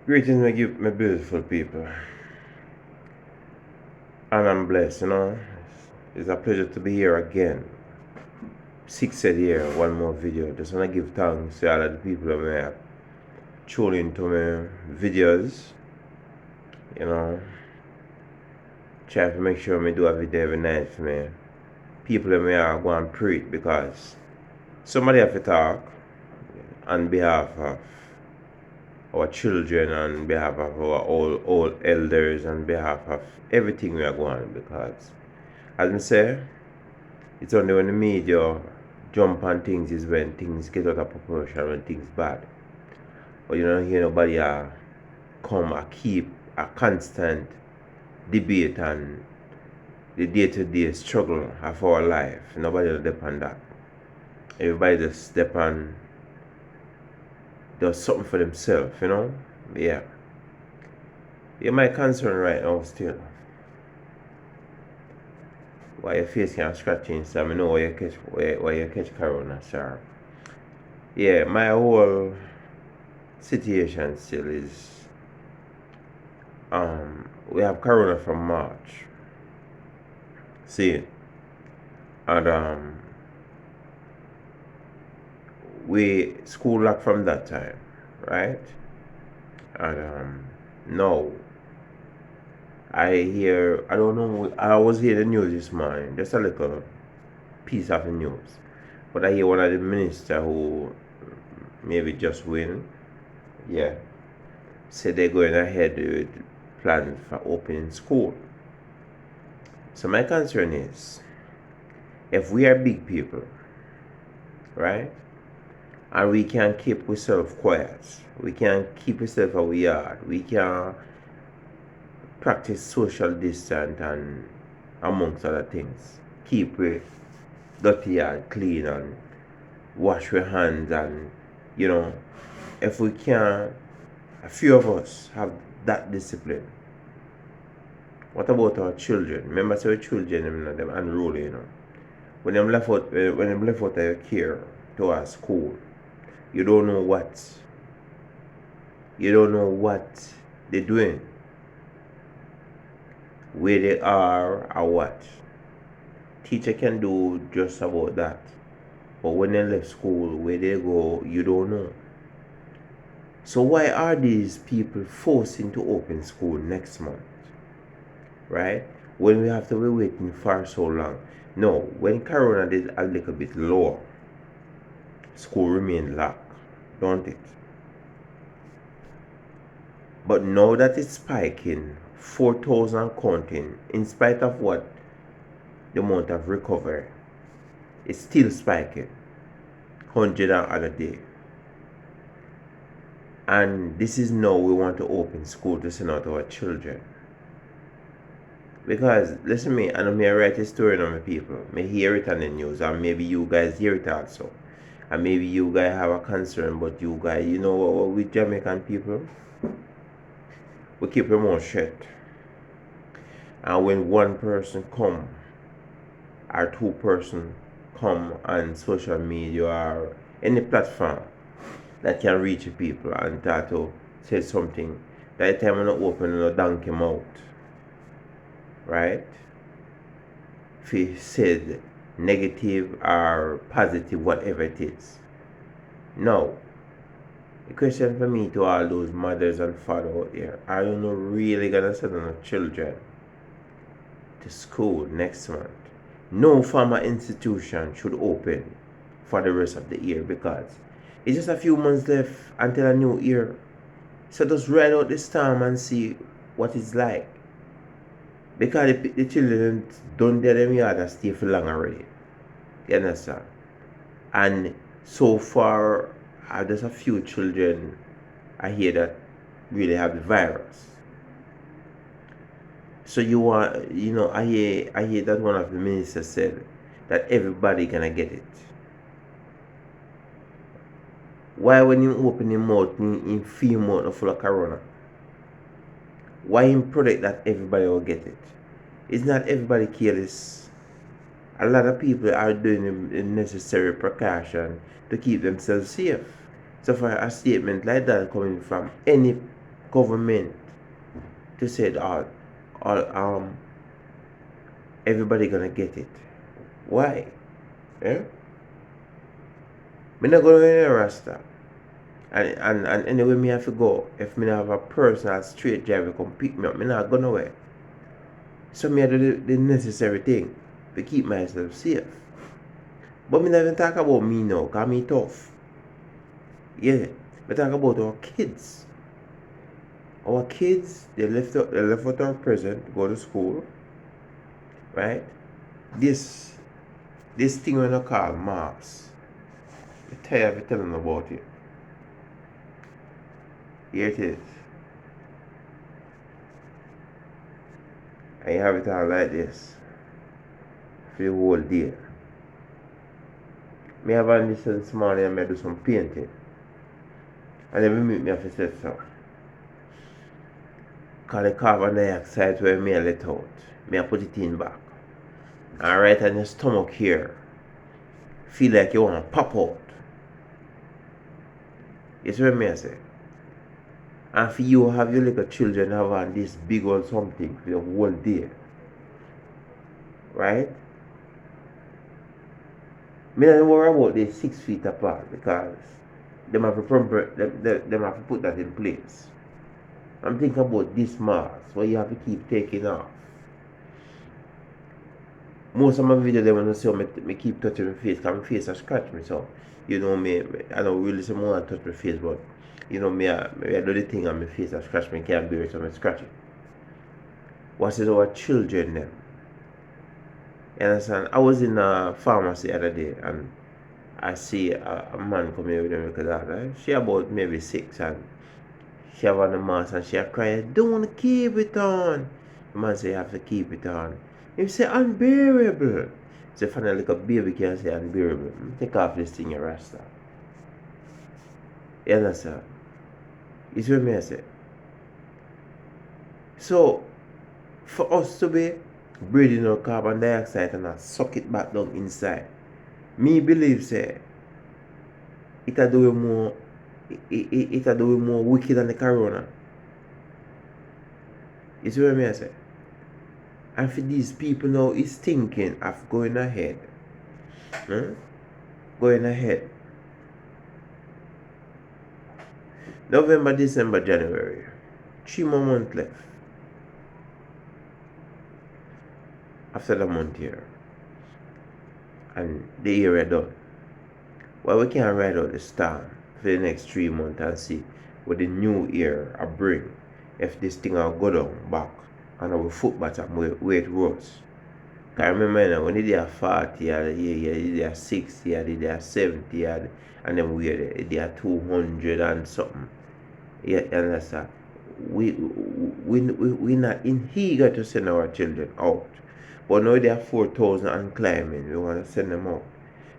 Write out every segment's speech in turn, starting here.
Greetings, my beautiful people. And I'm blessed, It's a pleasure to be here again. Six said here, one more video. Just want to give thanks to all of the people that may have tuned into my videos, you know. Try to make sure I do a video every night for me. People that may have go and pray it because somebody have to talk on behalf of our children, on behalf of our old elders, on behalf of everything we are going because as I say, it's only when the media jump on things is when things get out of proportion, when things bad. But you don't hear nobody come keep a constant debate on the day-to-day struggle of our life. Nobody will depend on that. Everybody just depend does something for themselves, Yeah. Yeah, my concern right now still. Why your face can't scratching, so I know why you catch corona, sir. Yeah, my whole situation still is we have corona from March. See, and we school locked from that time, right? And no, I don't know, I was hearing the news this morning, just a little piece of the news, but I hear one of the minister who maybe just win, yeah, said they're going ahead with plans for opening school. So my concern is, if we are big people, right, and we can keep ourselves quiet, we can keep ourselves our yard, we can practice social distance and amongst other things, keep we dirty yard clean and wash our hands, and if we can, a few of us have that discipline. What about our children? Remember, say our children, them unruly, when them left out of your care to our school, you don't know what they're doing, where they are or what. Teacher can do just about that, but when they left school, where they go, you don't know. So why are these people forcing to open school next month, right? When we have to be waiting for so long. No, when Corona did a little bit lower, school remained locked, don't it? But now that it's spiking, 4,000 counting, in spite of what the amount of recovery, it's still spiking, 100 and other day. And this is now we want to open school to send out our children. Because, listen to me, I know me write a story on my people. Me hear it on the news, and maybe you guys hear it also. And maybe you guys have a concern, but you guys, you know what, with Jamaican people, we keep our mouth shut. And when one person come, or two person come on social media or any platform that can reach people and try to say something, that time I'm not open a donkey mouth. Right? If he said negative or positive, whatever it is. No. The question for me to all those mothers and fathers out there, are you not really gonna send our children to school next month? No formal institution should open for the rest of the year because it's just a few months left until a new year. So just ride out the storm and see what it's like. Because the children don't get them yard and stay for long already. You understand? And so far, there's a few children I hear that really have the virus. So I hear that one of the ministers said that everybody gonna get it. Why when you open your mouth in few months full of corona? Why him predict that everybody will get it? It's not everybody careless. A lot of people are doing the necessary precaution to keep themselves safe. So for a statement like that coming from any government to say everybody gonna get it. Why? Yeah? Me not gonna go in Rasta. And anyway me have to go. If me not have a personal straight driver come pick me up, me not go nowhere. So me do the necessary thing to keep myself safe. But me not even talk about me now, cause me tough. Yeah. Me talk about our kids. Our kids, they left out our prison to go to school. Right? This thing when I call Mars. I'm tired of telling about it. Here it is. And you have it all like this for the whole day. Me have on this this morning and I do some painting. And then me have to say so. Cause the carbon dioxide where me let out, me I put it in back. And right on your stomach here, feel like you want to pop out. You see what I say? And for you have your little children have on this big old something for the whole day. Right? Me don't worry about they 6 feet apart because them have to put that in place. I'm thinking about this mask where you have to keep taking off. Most of my videos they want to see me keep touching my face because my face has scratched me, so you know me I don't really say more than touch my face, but you know me I do the thing on my face that scratch me, can't bear it, so I scratch it. What is our children then? You understand? I was in a pharmacy the other day and I see a man come here with a little daughter. She about maybe 6 and she have on the mask and she crying, don't keep it on. The man say you have to keep it on. He say unbearable. So finally like a baby can say unbearable. Take off this thing, you rasta. You understand? You see what I say? So for us to be breathing out carbon dioxide and not suck it back down inside, me believe say it a do more wicked than the corona. You see what I say? And for these people now is thinking of going ahead. Going ahead. November, December, January. 3 more months left. After the month here. And the year done. Well, we can ride out the storm for the next 3 months and see what the new year will bring. If this thing will go down back and our foot bottom where it was. I remember now, when they are 40, they are 60, they are 70, and then they are 200 and something. You understand? We're not in eager to send our children out. But now they are 4,000 and climbing. We want to send them out.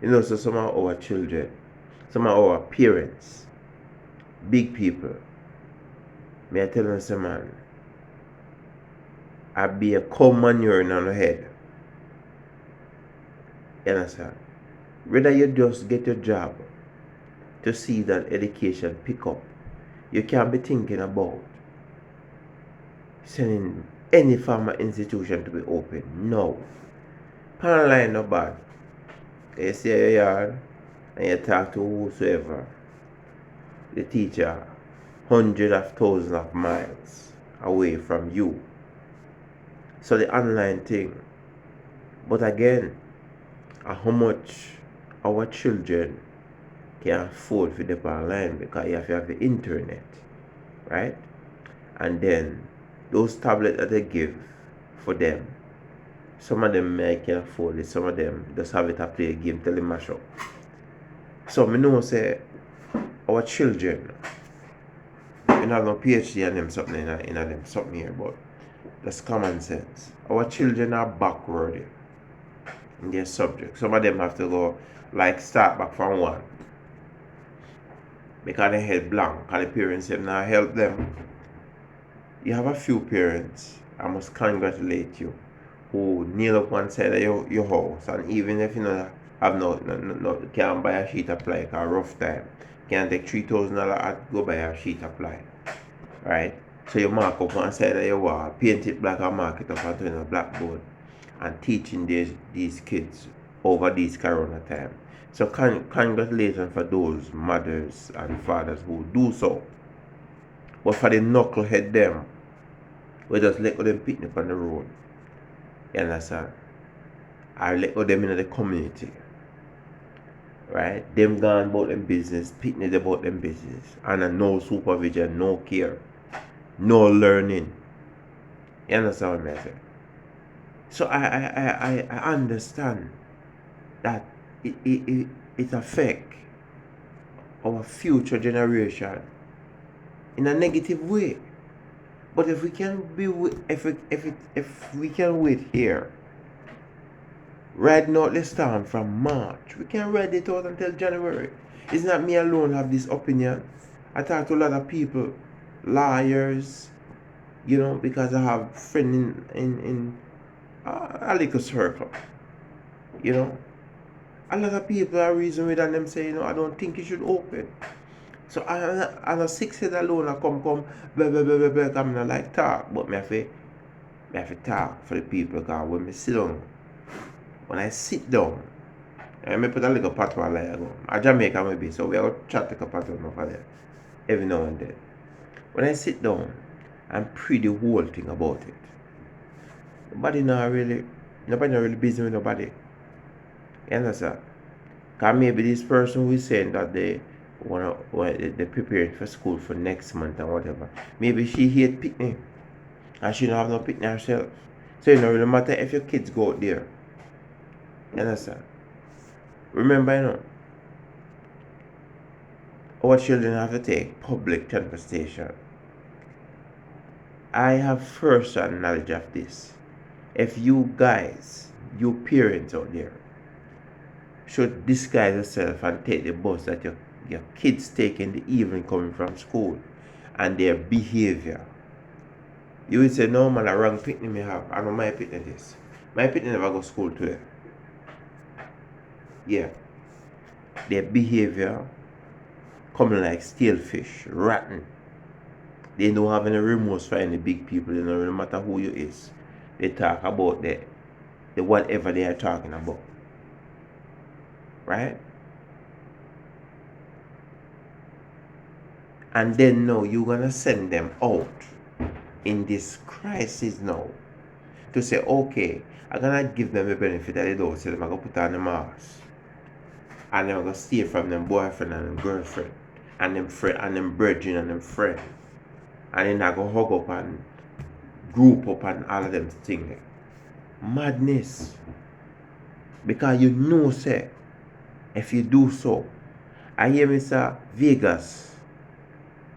You know, so some of our children, some of our parents, big people, may I tell them, say, man, I be a cow manure in the head. You understand? Whether you just get your job to see that education pick up, you can't be thinking about sending any formal institution to be open. No. Online no bad. You see your yard and you talk to whosoever. The teacher, hundreds of thousands of miles away from you. So the online thing. But again, how much our children can afford for the online because you have to have the internet, right? And then those tablets that they give for them, some of them may can afford it, some of them just have it to play a game till they mash up. So I know say our children, we have no PhD in them something in them something here, but that's common sense. Our children are backward in their subject. Some of them have to go like start back from one. Because they head blank, because the parents have not helped them. You have a few parents, I must congratulate you, who kneel up one side of your house, and even if you know have no can't buy a sheet of ply, because rough time, can't take $3,000 to go buy a sheet of ply. right? So you mark up one side of your wall, paint it black and mark it up onto a blackboard and teaching these kids over these corona time. So congratulations for those mothers and fathers who do so. But for the knucklehead them, we just let them picnic on the road. You understand? Or let them in the community. Right? Them gone about them business, picnic about them business. And no supervision, no care, no learning. You understand what I'm saying? So I understand that it affects our future generation in a negative way. But if we can if we can wait here, ride out the storm from March, we can ride it out until January. It's not me alone have this opinion. I talk to a lot of people, lawyers, because I have friends in a little circle, a lot of people are reason with and them say, I don't think you should open. So I a 6 head alone I come blah blah blah blah blah, come in like talk, but me have to talk for the people because when I sit down, I may put a little patois like go. A Jamaica maybe, so we all chat like a patois over there every now and then. When I sit down and pre the whole thing about it, nobody not really busy with nobody. You understand? Because maybe this person who is saying that they're preparing for school for next month and whatever. Maybe she hate picnic and she don't have no picnic herself. So it don't really matter if your kids go out there. You understand? Remember, our children have to take public transportation. I have first-hand knowledge of this. If you guys, you parents out there, should disguise yourself and take the bus that your kids take in the evening coming from school and their behavior. You will say, no man, a wrong picnic me have. I know my picnic this. My picnic never go to school today. Yeah. Their behavior coming like stale fish, rotten. They don't have any remorse for any big people. It don't really matter who you is. They talk about the whatever they are talking about. Right? And then now you're gonna send them out in this crisis now to say, okay, I'm gonna give them the benefit of the doubt, so them I gonna put on the mask. And they're gonna steal from them boyfriend and them girlfriend and them friend and them brethren and them friend. And then I go hug up and group up and all of them things. Madness. Because say, if you do so, I hear Mr. Vegas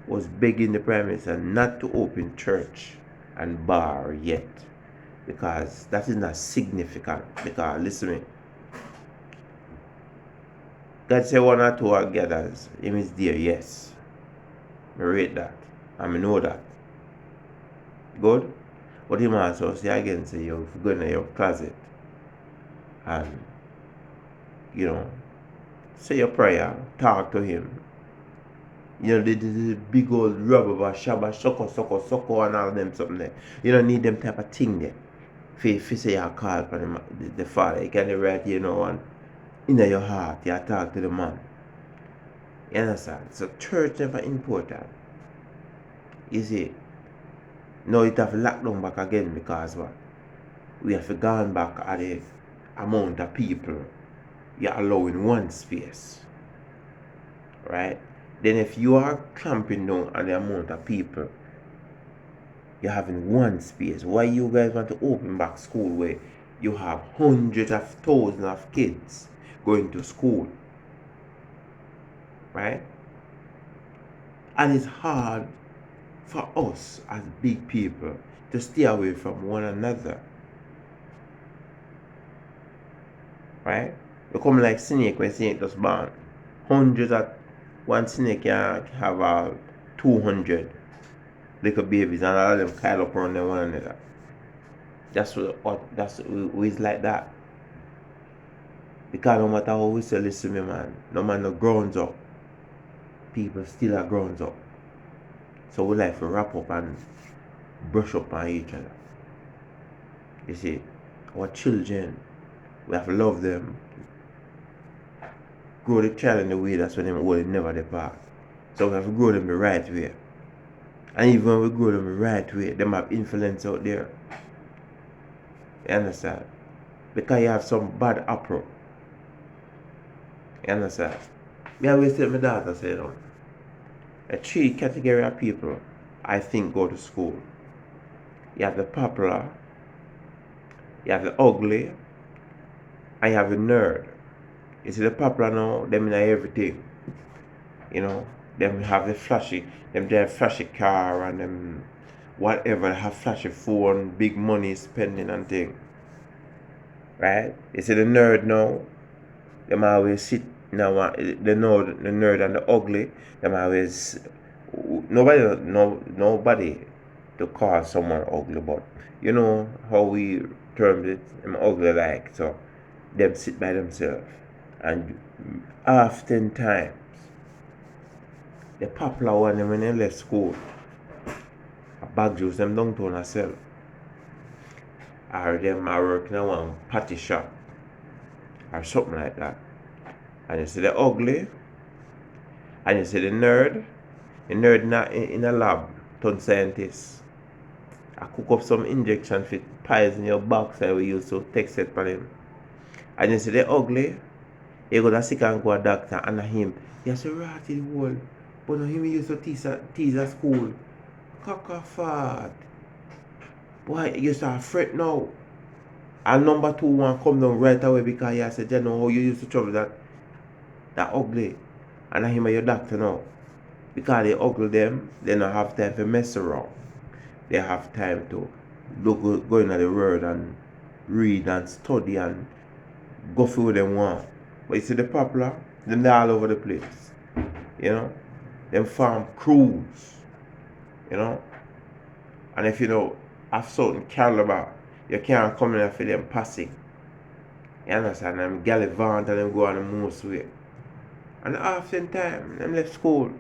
was begging the Prime Minister not to open church and bar yet. Because that is not significant. Because listen to me. God say one or two are gathers. Him is there, yes. I rate that. I know that. Good? But him also say again, say you go in your closet and say your prayer, talk to him. The big old rubber shabba sucker and all them something there. You don't need them type of thing there. If you say you call for the Father, you can write, and in your heart, you talk to the man. You understand? So church never important. You see, now it have locked down back again because what? We have gone back at the amount of people you allow in one space. Right? Then if you are clamping down on the amount of people you have in one space, why you guys want to open back school where you have hundreds of thousands of kids going to school? Right? And it's hard for us as big people to stay away from one another. Right? You come like snake when snake just born. Hundreds of one snake can have 200 little babies and all of them pile up around them one another. That's it's like that. Because no matter how we say, listen me man, no man no grounds up. People still are grounds up. So we like to wrap up and brush up on each other. You see, our children, we have to love them, grow the child in the way that's when them will never depart. So we have to grow them the right way. And even when we grow them the right way, them have influence out there. You understand? Because you have some bad apple. You understand? Me always tell my daughter, say, you know, a three category of people I think go to school. You have the popular, you have the ugly, and you have the nerd. You see the popular now, them in everything. You know, them have the flashy, them drive flashy car and them whatever, have flashy phone, big money spending and thing. Right? You see the nerd now, them always sit now, the nerd and the ugly, them always nobody to call someone ugly, but you know how we termed it, them ugly like, so them sit by themselves. And oftentimes the popular one them when they left school, a bag juice them downtown herself. Or them are working in one patty shop or something like that. And you see the ugly, and you see the nerd in a lab, turn scientist. I cook up some injection fit pies in your backside we used to text it for him. And you see the ugly, you go to sick and go a doctor and him, you say rat in the wall. But no him used to tease at school. Cock fart. Boy, you start fret now. And number two one come down right away because you said, you know how you used to trouble that ugly. And him your doctor now. Because they ugly them, they don't have time to mess around. They have time to go into the world and read and study and go through them one. But you see the popular, them they're all over the place. You know? Them farm crews. You know? And if you know have certain caliber, you can't come in for them passing. You understand? Them gallivant and them go on the most way. And oftentimes, them left school.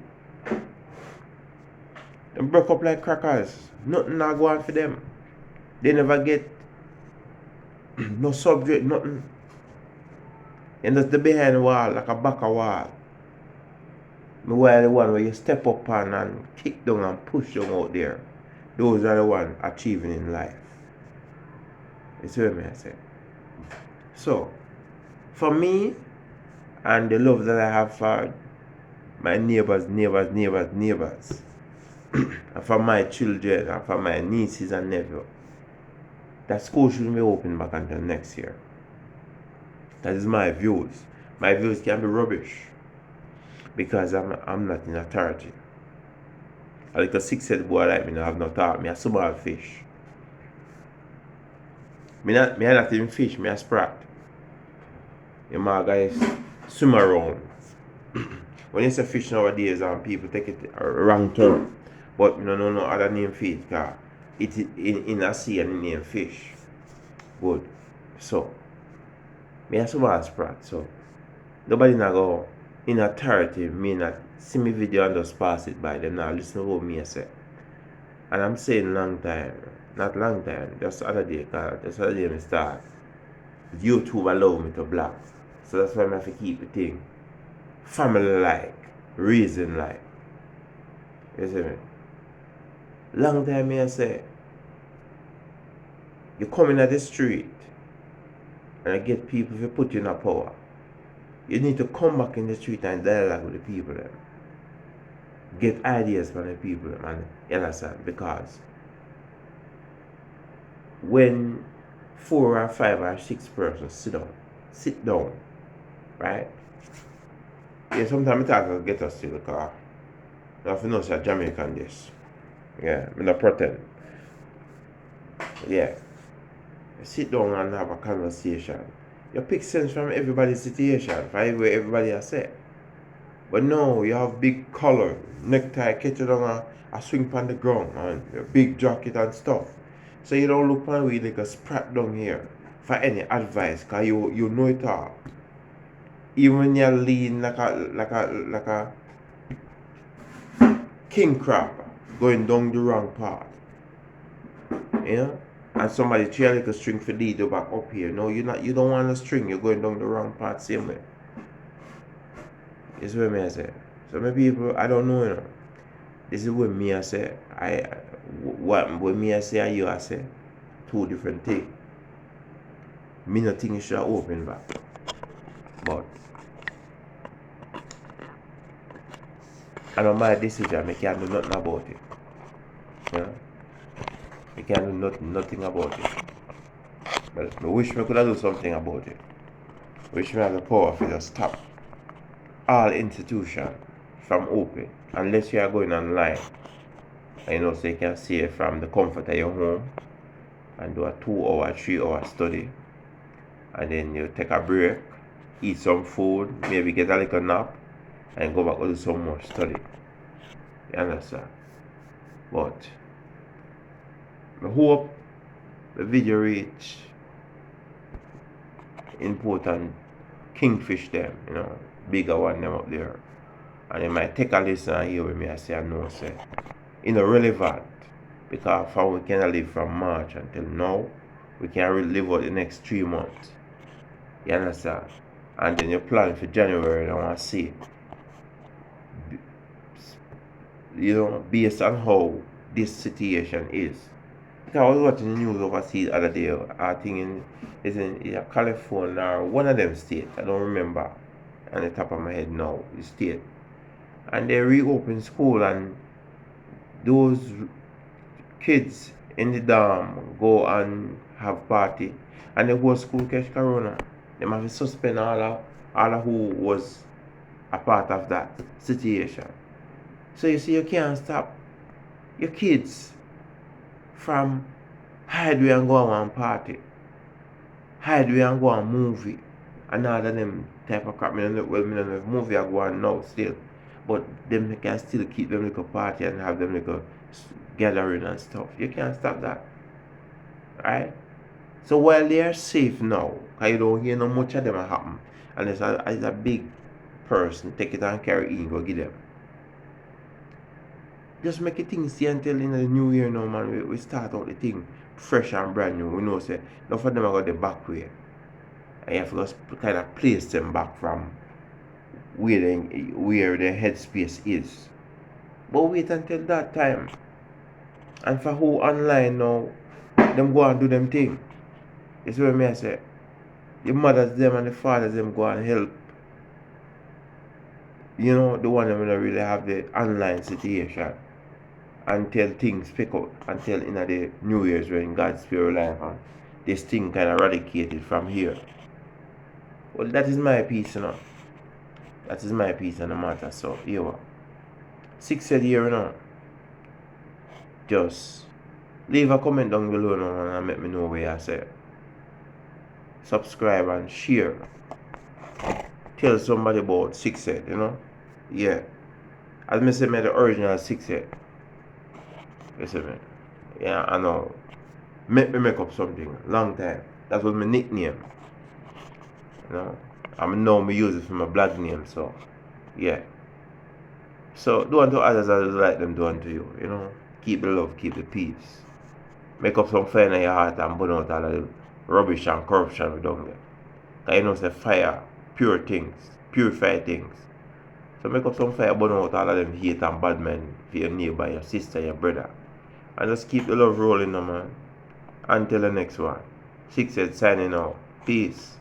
Them broke up like crackers. Nothing not go on for them. They never get no subject, nothing. And that's the behind the wall, like a back of wall. Meanwhile, the one where you step up on and kick down and push down out there. Those are the ones achieving in life. You see what I say? So, for me, and the love that I have for my neighbors, and for my children, and for my nieces and nephews, that school shouldn't be open back until next year. That is my views. My views can be rubbish because I'm not in authority. A little six-head boy like me don't have no thought. Me a small fish. Me not even fish, me a sprat. You my guys swim around. When you say fish nowadays, people take it a wrong term. But you don't know no other name fish because it in a sea and name fish. Good. So me a small sprat. So nobody not go in authority me not see me video and just pass it by them now listen to what me say. And I'm saying long time, not long time, just the other day, cause just the other day me start. YouTube allow me to block. So that's why I have to keep the thing family like, reason like. You see me? Long time me I say, you come in at the street and I get people to put you in a power. You need to come back in the street and dialogue with the people then. Get ideas from the people and you understand, because when 4 or 5 or 6 persons sit down, right? Yeah, sometimes I talk get us to the car. I have to know say Jamaican this. Yeah, I'm not pretend. Yeah. Sit down and have a conversation. You pick sense from everybody's situation, from where everybody has said. But no, you have big collar, necktie, catch it on a swing on the ground, and a big jacket and stuff. So you don't look on me like a sprat down here for any advice, cause you know it all. Even when you're lean like a king crab, going down the wrong path. You know? And somebody try like a string for lead you back up here. No, you don't want a string, you're going down the wrong path same way. This is what me I say. So many people I don't know, you know. This is what me I say. What me I say and you I say. Two different things. Me not think you should have opened back. But I know my decision, I can't do nothing about it. You know? I can't do nothing about it. But I wish I could have do something about it. I wish I had the power to just stop all institutions from open unless you are going online. And you know, so you can see it from the comfort of your home and do a 2-hour, 3-hour study. And then you take a break, eat some food, maybe get a little nap, and go back and do some more study. You understand? But I hope the video reach important kingfish them, you know, bigger one them up there. And they might take a listen and hear with me I say I know say relevant because how we can live from March until now, we can live out the next 3 months. You understand? And then you plan for January and I want to see, you know, based on how this situation is. Because I was watching the news overseas the other day, I think in California or one of them states, I don't remember on the top of my head now, the state. And they reopened school and those kids in the dorm go and have party and the whole school catch corona. They have to suspend all who was a part of that situation. So you see, you can't stop your kids from hide away and go on one party, hide away and go on movie, and all of them type of crap. I don't know if movie are going now still, but them can still keep them little party and have them little gathering and stuff. You can't stop that, right? So while they are safe now, because you don't hear no much of them happen, unless as a big person take it and carry it in go give them. Just make it things see until in the new year now, man. We start out the thing fresh and brand new. We know say enough of them are got the back way. And you have to just kind of place them back from where their headspace is. But wait until that time. And for who online now, them go and do them thing. It's what me I say. The mothers them and the fathers them go and help. You know, the one them don't really have the online situation until things pick up, until in the New Year's when God's Spirit life and this thing kind of eradicated from here. Well, that is my piece, you know. That is my piece on the matter. So, here what? 6 said here, you know. Just leave a comment down below now and let me know what you say. Subscribe and share. Tell somebody about 6 said, you know. Yeah. As I said, the original 6 said. You see me? Yeah, I know. Make me make up something. Long time. That was my nickname. You know? I know me use it for my black name, so yeah. So do unto others as you like them do unto you, you know. Keep the love, keep the peace. Make up some fire in your heart and burn out all of the rubbish and corruption we don't get. Because you know say fire, pure things, purify things. So make up some fire, burn out all of them hate and bad men for your neighbor, your sister, your brother. And just keep the love rolling, man. Until the next one. 6 said signing out. Peace.